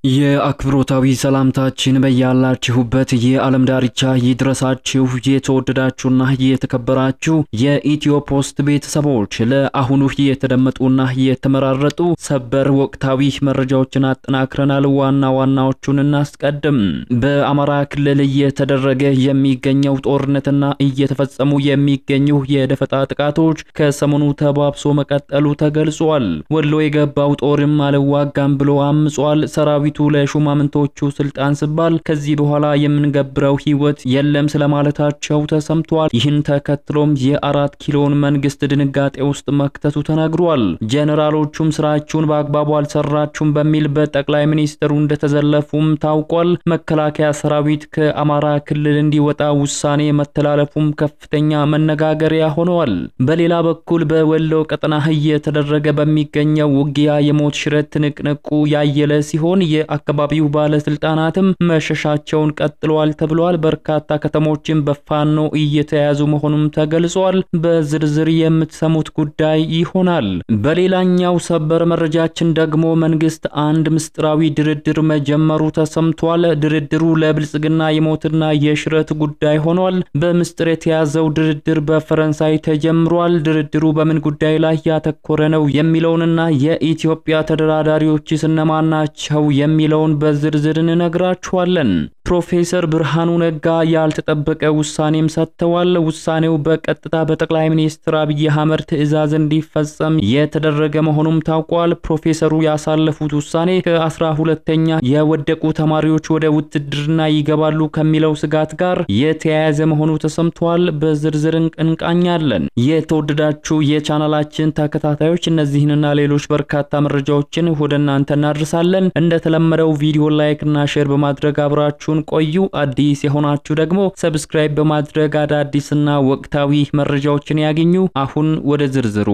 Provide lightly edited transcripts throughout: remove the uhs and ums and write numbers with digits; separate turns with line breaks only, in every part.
የአክብሮታዊ ሰላምታችን በያላችሁበት የዓለም ዳርቻ ይድረሳችሁ የተወደዳችሁና የተከበራችሁ የኢትዮ ፖስት ቤተሰቦች ለአሁኑ የተደመጡና የተመራረጡ ሰበር ወቅታዊ መረጃዎችን አጠናክረናል። ዋና ዋናዎቹን እናስቀድም። በአማራ ክልል እየተደረገ የሚገኘው ጦርነትና እየተፈጸሙ የሚገኙ የደፈጣ ጥቃቶች ከሰሞኑ ተባብሶ መቀጠሉ ተገልጿል። ወሎ የገባው ጦርም አልዋጋም ብሎ አምጿል። ሰራዊቱ ለሹማምንቶቹ ስልጣን ሲባል ከዚህ በኋላ የምንገብረው ህይወት የለም ስለማለታቸው ተሰምቷል። ይህን ተከትሎም የ4 ኪሎን መንግስት ድንጋጤ ውስጥ መክተቱ ተነግሯል። ጄኔራሎቹም ስራቸውን በአግባቡ አልሰራችሁም በሚል በጠቅላይ ሚኒስትሩ እንደተዘለፉም ታውቋል። መከላከያ ሰራዊት ከአማራ ክልል እንዲወጣ ውሳኔ መተላለፉም ከፍተኛ መነጋገሪያ ሆኗል። በሌላ በኩል በወሎ ቀጠና እየተደረገ በሚገኘው ውጊያ የሞት ሽረት ትንቅንቁ ያየለ ሲሆን የአካባቢው ባለስልጣናትም መሸሻቸውን ቀጥለዋል ተብሏል። በርካታ ከተሞችን በፋኖ እየተያዙ መሆኑም ተገልጿል። በዝርዝር የምትሰሙት ጉዳይ ይሆናል። በሌላኛው ሰበር መረጃችን ደግሞ መንግስት አንድ ምስጢራዊ ድርድር መጀመሩ ተሰምቷል። ድርድሩ ለብልጽግና የሞትና የሽረት ጉዳይ ሆኗል። በምስጢር የተያዘው ድርድር በፈረንሳይ ተጀምሯል። ድርድሩ በምን ጉዳይ ላይ ያተኮረ ነው የሚለውንና የኢትዮጵያ ተደራዳሪዎች እነማን ናቸው የሚለውን በዝርዝር እንነግራችኋለን። ፕሮፌሰር ብርሃኑ ነጋ ያልተጠበቀ ውሳኔም ሰጥተዋል። ውሳኔው በቀጥታ በጠቅላይ ሚኒስትር አብይ አህመድ ትዕዛዝ እንዲፈጸም የተደረገ መሆኑም ታውቋል። ፕሮፌሰሩ ያሳለፉት ውሳኔ ከ12ኛ የወደቁ ተማሪዎች ወደ ውትድርና ይገባሉ ከሚለው ስጋት ጋር የተያያዘ መሆኑ ተሰምቷል። በዝርዝር እንቃኛለን። የተወደዳችሁ የቻናላችን ተከታታዮች እነዚህንና ሌሎች በርካታ መረጃዎችን ወደ እናንተ እናደርሳለን። እንደተለመደው ቪዲዮ ላይክ እና ሼር በማድረግ አብራችሁን ቆዩ። አዲስ የሆናችሁ ደግሞ ሰብስክራይብ በማድረግ አዳዲስና ወቅታዊ መረጃዎችን ያገኙ። አሁን ወደ ዝርዝሩ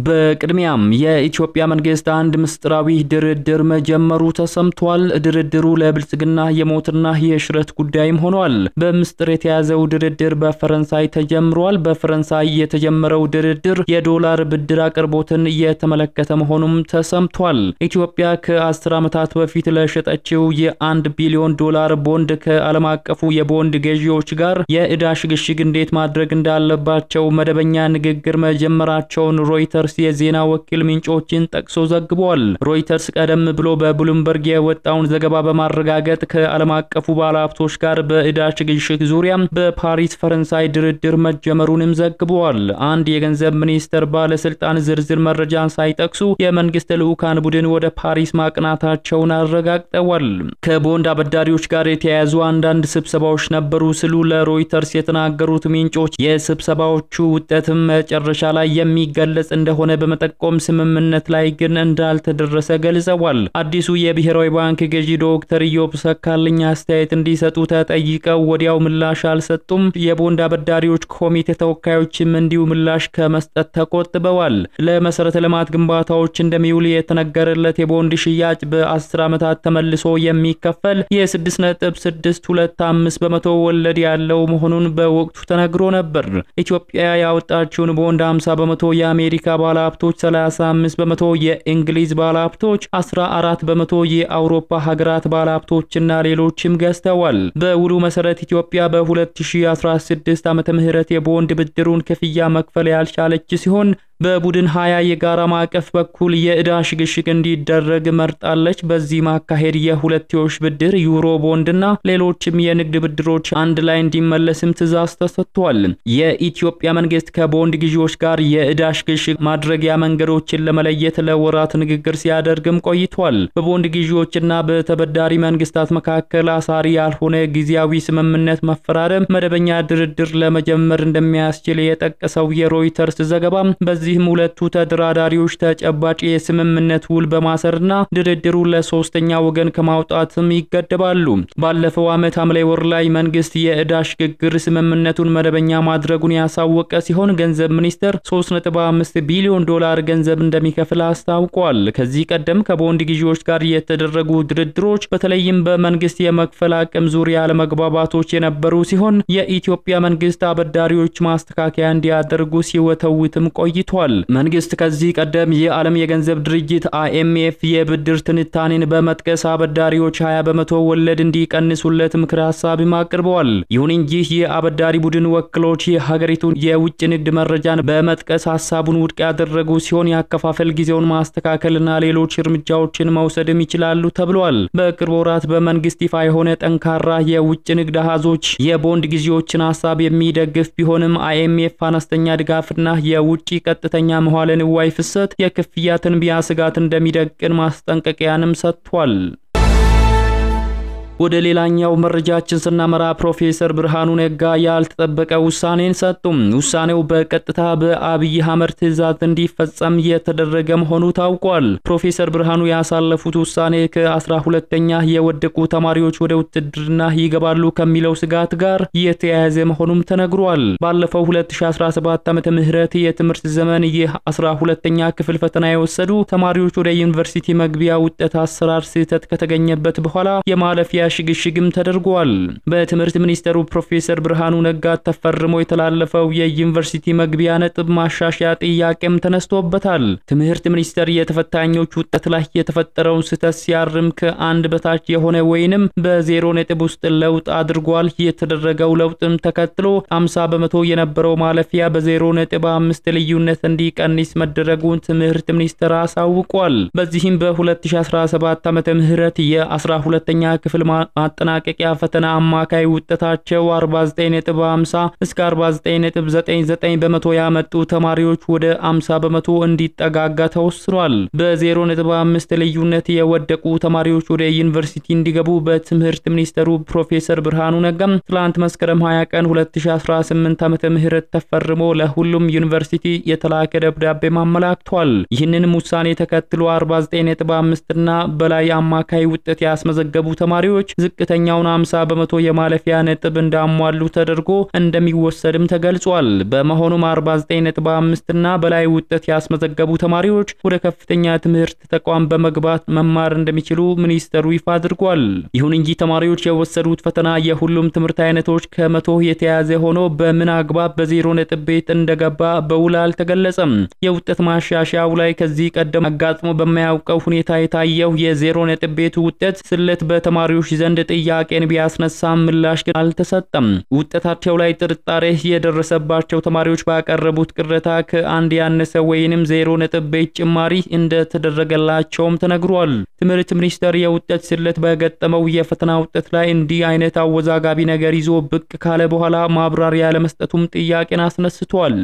በቅድሚያም የኢትዮጵያ መንግስት አንድ ምስጢራዊ ድርድር መጀመሩ ተሰምቷል። ድርድሩ ለብልጽግና የሞትና የሽረት ጉዳይም ሆኗል። በምስጢር የተያዘው ድርድር በፈረንሳይ ተጀምሯል። በፈረንሳይ የተጀመረው ድርድር የዶላር ብድር አቅርቦትን የተመለከተ መሆኑም ተሰምቷል። ኢትዮጵያ ከ10 ዓመታት በፊት ለሸጠችው የ1 ቢሊዮን ዶላር ቦንድ ከዓለም አቀፉ የቦንድ ገዢዎች ጋር የዕዳ ሽግሽግ እንዴት ማድረግ እንዳለባቸው መደበኛ ንግግር መጀመራቸውን ሮይተርስ የዜና ወኪል ምንጮችን ጠቅሶ ዘግቧል። ሮይተርስ ቀደም ብሎ በብሉምበርግ የወጣውን ዘገባ በማረጋገጥ ከዓለም አቀፉ ባለሀብቶች ጋር በዕዳ ሽግሽግ ዙሪያ በፓሪስ ፈረንሳይ ድርድር መጀመሩንም ዘግቧል። አንድ የገንዘብ ሚኒስቴር ባለስልጣን ዝርዝር መረጃን ሳይጠቅሱ የመንግስት ልዑካን ቡድን ወደ ፓሪስ ማቅናታቸውን አረጋግጠዋል። ከቦንድ አበዳሪዎች ጋር የተያያዙ አንዳንድ ስብሰባዎች ነበሩ ሲሉ ለሮይተርስ የተናገሩት ምንጮች የስብሰባዎቹ ውጤትም መጨረሻ ላይ የሚገለጽ እንደሆነ በመጠቆም ስምምነት ላይ ግን እንዳልተደረሰ ገልጸዋል። አዲሱ የብሔራዊ ባንክ ገዢ ዶክተር ኢዮብ ሰካልኝ አስተያየት እንዲሰጡ ተጠይቀው ወዲያው ምላሽ አልሰጡም። የቦንድ አበዳሪዎች ኮሚቴ ተወካዮችም እንዲሁ ምላሽ ከመስጠት ተቆጥበዋል። ለመሰረተ ልማት ግንባታዎች እንደሚውል የተነገረለት የቦንድ ሽያጭ በ10 ዓመታት ተመልሶ የሚከፈል የ6.625 በመቶ ወለድ ያለው መሆኑን በወቅቱ ተነግሮ ነበር። ኢትዮጵያ ያወጣችውን ቦንድ 50 በመቶ የአሜሪካ ባለሀብቶች፣ 35 በመቶ የእንግሊዝ ባለሀብቶች፣ 14 በመቶ የአውሮፓ ሀገራት ባለሀብቶችና ሌሎችም ገዝተዋል። በውሉ መሰረት ኢትዮጵያ በ2016 ዓመተ ምህረት የቦንድ ብድሩን ክፍያ መክፈል ያልቻለች ሲሆን በቡድን 20 የጋራ ማዕቀፍ በኩል የዕዳ ሽግሽግ እንዲደረግ መርጣለች። በዚህ ማካሄድ የሁለትዮሽ ብድር፣ ዩሮ ቦንድና ሌሎችም የንግድ ብድሮች አንድ ላይ እንዲመለስም ትዕዛዝ ተሰጥቷል። የኢትዮጵያ መንግስት ከቦንድ ግዢዎች ጋር የዕዳ ሽግሽግ ማድረጊያ መንገዶችን ለመለየት ለወራት ንግግር ሲያደርግም ቆይቷል። በቦንድ ግዢዎችና በተበዳሪ መንግስታት መካከል አሳሪ ያልሆነ ጊዜያዊ ስምምነት መፈራረም መደበኛ ድርድር ለመጀመር እንደሚያስችል የጠቀሰው የሮይተርስ ዘገባ በዚህም ሁለቱ ተደራዳሪዎች ተጨባጭ የስምምነት ውል በማሰርና ድርድሩ ለሶስተኛ ወገን ከማውጣትም ይገደባሉ። ባለፈው ዓመት ሐምሌ ወር ላይ መንግስት የዕዳ ሽግግር ስምምነቱን መደበኛ ማድረጉን ያሳወቀ ሲሆን ገንዘብ ሚኒስቴር 3.5 ቢሊዮን ዶላር ገንዘብ እንደሚከፍል አስታውቋል። ከዚህ ቀደም ከቦንድ ግዢዎች ጋር የተደረጉ ድርድሮች በተለይም በመንግስት የመክፈል አቅም ዙሪያ አለመግባባቶች የነበሩ ሲሆን የኢትዮጵያ መንግስት አበዳሪዎች ማስተካከያ እንዲያደርጉ ሲወተውትም ቆይቷል። ሰጥቷል። መንግስት ከዚህ ቀደም የዓለም የገንዘብ ድርጅት IMF የብድር ትንታኔን በመጥቀስ አበዳሪዎች 20 በመቶ ወለድ እንዲቀንሱለት ምክር ሐሳብ አቅርበዋል። ይሁን እንጂ የአበዳሪ ቡድን ወክሎች የሀገሪቱን የውጭ ንግድ መረጃን በመጥቀስ ሐሳቡን ውድቅ ያደረጉ ሲሆን ያከፋፈል ጊዜውን ማስተካከልና ሌሎች እርምጃዎችን መውሰድም ይችላሉ ተብሏል። በቅርብ ወራት በመንግስት ይፋ የሆነ ጠንካራ የውጭ ንግድ አሃዞች የቦንድ ጊዜዎችን ሐሳብ የሚደግፍ ቢሆንም IMF አነስተኛ ድጋፍና የውጭ ቀጥተኛ መዋለ ንዋይ ፍሰት የክፍያ ትንበያ ስጋት እንደሚደቅን ማስጠንቀቂያንም ሰጥቷል። ወደ ሌላኛው መረጃችን ስናመራ ፕሮፌሰር ብርሃኑ ነጋ ያልተጠበቀ ውሳኔን ሰጡ። ውሳኔው በቀጥታ በአብይ አህመድ ትዕዛዝ እንዲፈጸም የተደረገ መሆኑ ታውቋል። ፕሮፌሰር ብርሃኑ ያሳለፉት ውሳኔ ከ12ኛ የወደቁ ተማሪዎች ወደ ውትድርና ይገባሉ ከሚለው ስጋት ጋር የተያያዘ መሆኑም ተነግሯል። ባለፈው 2017 ዓመተ ምህረት የትምህርት ዘመን የ12ኛ ክፍል ፈተና የወሰዱ ተማሪዎች ወደ ዩኒቨርሲቲ መግቢያ ውጤት አሰራር ስህተት ከተገኘበት በኋላ የማለፊያ ሽግሽግም ተደርጓል። በትምህርት ሚኒስተሩ ፕሮፌሰር ብርሃኑ ነጋ ተፈርሞ የተላለፈው የዩኒቨርሲቲ መግቢያ ነጥብ ማሻሻያ ጥያቄም ተነስቶበታል። ትምህርት ሚኒስተር የተፈታኞች ውጤት ላይ የተፈጠረውን ስህተት ሲያርም ከአንድ በታች የሆነ ወይንም በ0 ነጥብ ውስጥ ለውጥ አድርጓል። የተደረገው ለውጥም ተከትሎ 50 በመቶ የነበረው ማለፊያ በ0.5 ልዩነት እንዲቀንስ መደረጉን ትምህርት ሚኒስተር አሳውቋል። በዚህም በ2017 ዓመተ ምህረት የ12ኛ ክፍል ማጠናቀቂያ ፈተና አማካይ ውጤታቸው 49.50 እስከ 49.99 በመቶ ያመጡ ተማሪዎች ወደ 50 በመቶ እንዲጠጋጋ ተወስኗል። በ0.5 ልዩነት የወደቁ ተማሪዎች ወደ ዩኒቨርሲቲ እንዲገቡ በትምህርት ሚኒስተሩ ፕሮፌሰር ብርሃኑ ነጋም ትላንት መስከረም 20 ቀን 2018 ዓመተ ምህረት ተፈርሞ ለሁሉም ዩኒቨርሲቲ የተላከ ደብዳቤ ማመላክቷል። ይህንንም ውሳኔ ተከትሎ 49.5 እና በላይ አማካይ ውጤት ያስመዘገቡ ተማሪዎች ዝቅተኛውን 50 በመቶ የማለፊያ ነጥብ እንዳሟሉ ተደርጎ እንደሚወሰድም ተገልጿል። በመሆኑም 49.5 እና በላይ ውጤት ያስመዘገቡ ተማሪዎች ወደ ከፍተኛ ትምህርት ተቋም በመግባት መማር እንደሚችሉ ሚኒስተሩ ይፋ አድርጓል። ይሁን እንጂ ተማሪዎች የወሰዱት ፈተና የሁሉም ትምህርት አይነቶች ከመቶ የተያዘ ሆኖ በምን አግባብ በ0 ነጥብ ቤት እንደገባ በውል አልተገለጸም። የውጤት ማሻሻያው ላይ ከዚህ ቀደም አጋጥሞ በማያውቀው ሁኔታ የታየው የ0 ነጥብ ቤት ውጤት ስለት በተማሪዎች ዘንድ ጥያቄን ቢያስነሳም ምላሽ ግን አልተሰጠም። ውጤታቸው ላይ ጥርጣሬ የደረሰባቸው ተማሪዎች ባቀረቡት ቅሬታ ከአንድ ያነሰ ወይንም 0 ነጥብ ቤት ጭማሪ እንደተደረገላቸውም ተነግሯል። ትምህርት ሚኒስተር የውጤት ስለት በገጠመው የፈተና ውጤት ላይ እንዲህ አይነት አወዛጋቢ ነገር ይዞ ብቅ ካለ በኋላ ማብራሪያ ለመስጠቱም ጥያቄን አስነስቷል።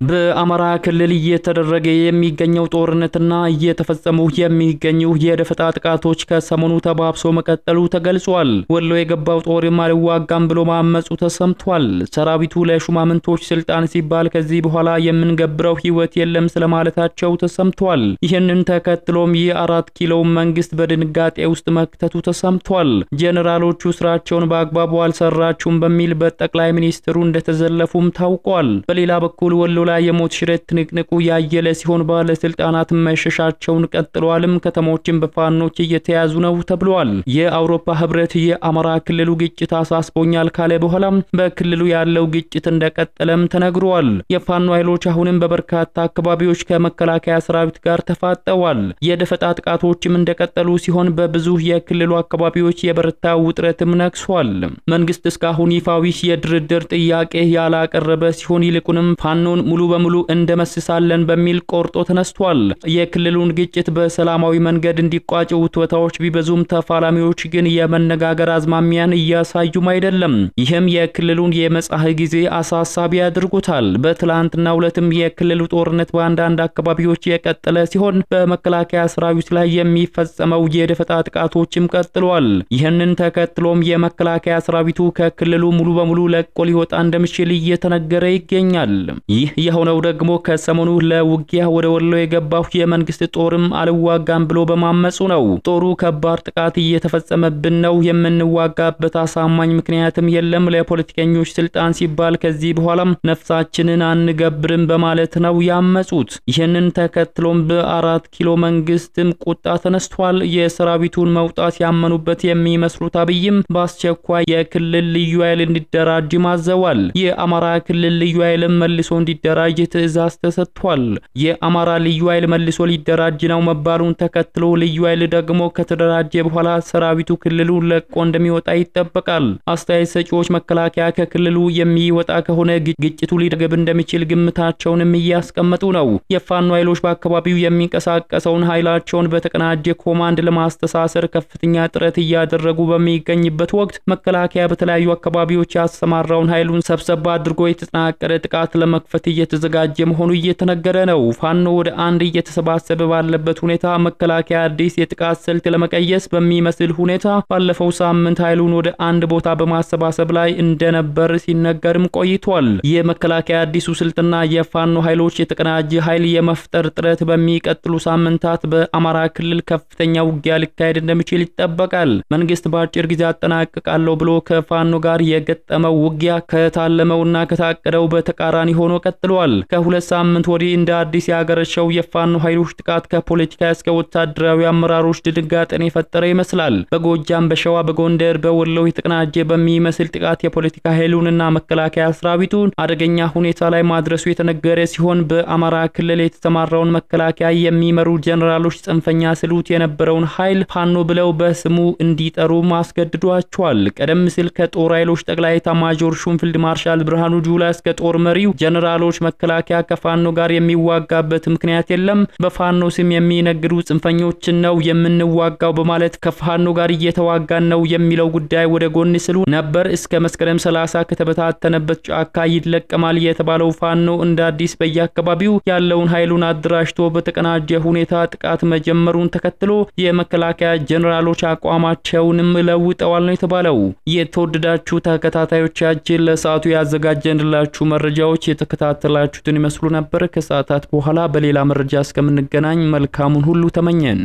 በአማራ ክልል እየተደረገ የሚገኘው ጦርነትና እየተፈጸሙ የሚገኙ የደፈጣ ጥቃቶች ከሰሞኑ ተባብሶ መቀጠሉ ተገልጿል። ወሎ የገባው ጦርም አልዋጋም ብሎ ማመጹ ተሰምቷል። ሰራዊቱ ለሹማምንቶች ስልጣን ሲባል ከዚህ በኋላ የምንገብረው ህይወት የለም ስለማለታቸው ተሰምቷል። ይህንን ተከትሎም የ4 ኪሎ መንግስት በድንጋጤ ውስጥ መክተቱ ተሰምቷል። ጄኔራሎቹ ስራቸውን በአግባቡ አልሰራችሁም በሚል በጠቅላይ ሚኒስትሩ እንደተዘለፉም ታውቋል። በሌላ በኩል ወሎ ላይ የሞት ሽረት ትንቅንቁ ያየለ ሲሆን ባለስልጣናት መሸሻቸውን ቀጥለዋልም። ከተሞችን በፋኖች እየተያዙ ነው ተብሏል። የአውሮፓ ህብረት የአማራ ክልሉ ግጭት አሳስቦኛል ካለ በኋላ በክልሉ ያለው ግጭት እንደቀጠለም ተነግሯል። የፋኖ ኃይሎች አሁንም በበርካታ አካባቢዎች ከመከላከያ ሰራዊት ጋር ተፋጠዋል። የደፈጣ ጥቃቶችም እንደቀጠሉ ሲሆን በብዙ የክልሉ አካባቢዎች የበረታ ውጥረትም ነግሷል። መንግስት እስካሁን ይፋዊ የድርድር ጥያቄ ያላቀረበ ሲሆን ይልቁንም ፋኖን ሙሉ በሙሉ እንደመስሳለን በሚል ቆርጦ ተነስቷል። የክልሉን ግጭት በሰላማዊ መንገድ እንዲቋጭ ውትወታዎች ቢበዙም ተፋላሚዎች ግን የመነጋገር አዝማሚያን እያሳዩም አይደለም። ይህም የክልሉን የመጻኢ ጊዜ አሳሳቢ ያድርጉታል። በትላንትናው ዕለትም የክልሉ ጦርነት በአንዳንድ አካባቢዎች የቀጠለ ሲሆን በመከላከያ ሰራዊት ላይ የሚፈጸመው የደፈጣ ጥቃቶችም ቀጥሏል። ይህንን ተከትሎም የመከላከያ ሰራዊቱ ከክልሉ ሙሉ በሙሉ ለቆ ሊወጣ እንደሚችል እየተነገረ ይገኛል። ይህ የሆነው ደግሞ ከሰሞኑ ለውጊያ ወደ ወሎ የገባው የመንግስት ጦርም አልዋጋም ብሎ በማመጹ ነው። ጦሩ ከባድ ጥቃት እየተፈጸመብን ነው፣ የምንዋጋበት አሳማኝ ምክንያትም የለም፣ ለፖለቲከኞች ስልጣን ሲባል ከዚህ በኋላም ነፍሳችንን አንገብርም በማለት ነው ያመጹት። ይህንን ተከትሎም በ4 ኪሎ መንግስትም ቁጣ ተነስቷል። የሰራዊቱን መውጣት ያመኑበት የሚመስሉት አብይም በአስቸኳይ የክልል ልዩ ኃይል እንዲደራጅ ማዘዋል። የአማራ ክልል ልዩ ኃይልም መልሶ እንዲደራጅ እንዲደራጅ ትዕዛዝ ተሰጥቷል። የአማራ ልዩ ኃይል መልሶ ሊደራጅ ነው መባሉን ተከትሎ ልዩ ኃይል ደግሞ ከተደራጀ በኋላ ሰራዊቱ ክልሉን ለቆ እንደሚወጣ ይጠበቃል። አስተያየት ሰጪዎች መከላከያ ከክልሉ የሚወጣ ከሆነ ግጭቱ ሊደገብ እንደሚችል ግምታቸውንም እያስቀመጡ ነው። የፋኖ ኃይሎች በአካባቢው የሚንቀሳቀሰውን ኃይላቸውን በተቀናጀ ኮማንድ ለማስተሳሰር ከፍተኛ ጥረት እያደረጉ በሚገኝበት ወቅት መከላከያ በተለያዩ አካባቢዎች ያሰማራውን ኃይሉን ሰብሰብ አድርጎ የተጠናቀረ ጥቃት ለመክፈት እየተዘጋጀ መሆኑ እየተነገረ ነው። ፋኖ ወደ አንድ እየተሰባሰበ ባለበት ሁኔታ መከላከያ አዲስ የጥቃት ስልት ለመቀየስ በሚመስል ሁኔታ ባለፈው ሳምንት ኃይሉን ወደ አንድ ቦታ በማሰባሰብ ላይ እንደነበር ሲነገርም ቆይቷል። የመከላከያ አዲሱ ስልትና የፋኖ ኃይሎች የተቀናጀ ኃይል የመፍጠር ጥረት በሚቀጥሉ ሳምንታት በአማራ ክልል ከፍተኛ ውጊያ ሊካሄድ እንደሚችል ይጠበቃል። መንግስት በአጭር ጊዜ አጠናቅቃለሁ ብሎ ከፋኖ ጋር የገጠመው ውጊያ ከታለመውና ከታቀደው በተቃራኒ ሆኖ ቀጥሏል። ከሁለት ሳምንት ወዲህ እንደ አዲስ ያገረሸው የፋኖ ኃይሎች ጥቃት ከፖለቲካ እስከ ወታደራዊ አመራሮች ድንጋጤን የፈጠረ ይመስላል። በጎጃም፣ በሸዋ፣ በጎንደር፣ በወሎ የተቀናጀ በሚመስል ጥቃት የፖለቲካ ኃይሉንና መከላከያ ሰራዊቱን አደገኛ ሁኔታ ላይ ማድረሱ የተነገረ ሲሆን በአማራ ክልል የተሰማራውን መከላከያ የሚመሩ ጀነራሎች ጽንፈኛ ስሉት የነበረውን ኃይል ፋኖ ብለው በስሙ እንዲጠሩ ማስገድዷቸዋል። ቀደም ሲል ከጦር ኃይሎች ጠቅላይ ኤታማዦር ሹም ፊልድ ማርሻል ብርሃኑ ጁላ እስከ ጦር መሪው ጀነራሎች መከላከያ ከፋኖ ጋር የሚዋጋበት ምክንያት የለም፣ በፋኖ ስም የሚነግዱ ጽንፈኞችን ነው የምንዋጋው በማለት ከፋኖ ጋር እየተዋጋን ነው የሚለው ጉዳይ ወደ ጎን ሲሉ ነበር። እስከ መስከረም 30 ከተበታተነበት ጫካ ይለቀማል የተባለው ፋኖ እንደ አዲስ በየአካባቢው ያለውን ኃይሉን አድራጅቶ በተቀናጀ ሁኔታ ጥቃት መጀመሩን ተከትሎ የመከላከያ ጀነራሎች አቋማቸውንም ለውጠዋል ነው የተባለው። የተወደዳችሁ ተከታታዮቻችን ለሰዓቱ ያዘጋጀንላችሁ መረጃዎች የተከታተላችሁትን ይመስሉ ነበር። ከሰዓታት በኋላ በሌላ መረጃ እስከምንገናኝ መልካሙን ሁሉ ተመኘን።